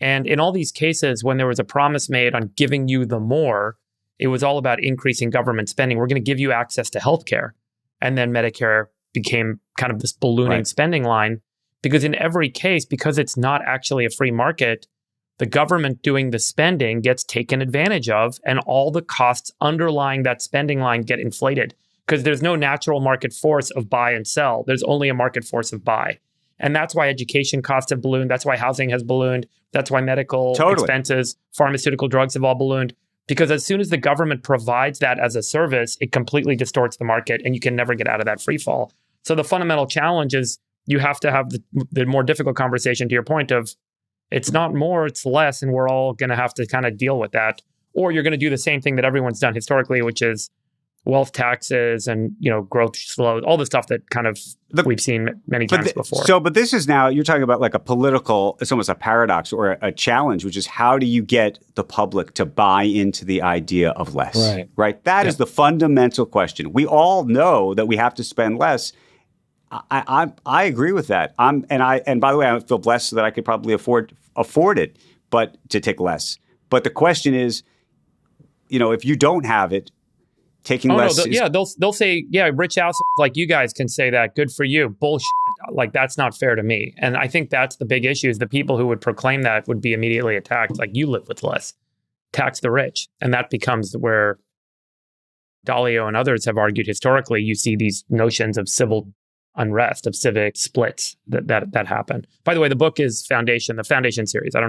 And in all these cases, when there was a promise made on giving you the more, it was all about increasing government spending. We're going to give you access to healthcare. And then Medicare became kind of this ballooning spending line. Because in every case, because it's not actually a free market, the government doing the spending gets taken advantage of, and all the costs underlying that spending line get inflated. Because there's no natural market force of buy and sell. There's only a market force of buy. And that's why education costs have ballooned. That's why housing has ballooned. That's why medical expenses, pharmaceutical drugs have all ballooned. Because as soon as the government provides that as a service, it completely distorts the market and you can never get out of that free fall. So the fundamental challenge is you have to have the more difficult conversation, to your point, of it's not more, it's less, and we're all going to have to kind of deal with that. Or you're going to do the same thing that everyone's done historically, which is wealth taxes and, growth slows, all the stuff that kind of we've seen many times before. But this is now, you're talking about like a political, it's almost a paradox or a challenge, which is how do you get the public to buy into the idea of less, right? That is the fundamental question. We all know that we have to spend less. I agree with that. And by the way, I feel blessed that I could probably afford it, but to take less. But the question is, if you don't have it, taking less. They'll say, rich assholes like you guys can say that. Good for you. Bullshit. Like, that's not fair to me. And I think that's the big issue, is the people who would proclaim that would be immediately attacked. Like, you live with less. Tax the rich. And that becomes where Dalio and others have argued historically. You see these notions of civil unrest, of civic splits that happen. By the way, the book is the Foundation series. I don't know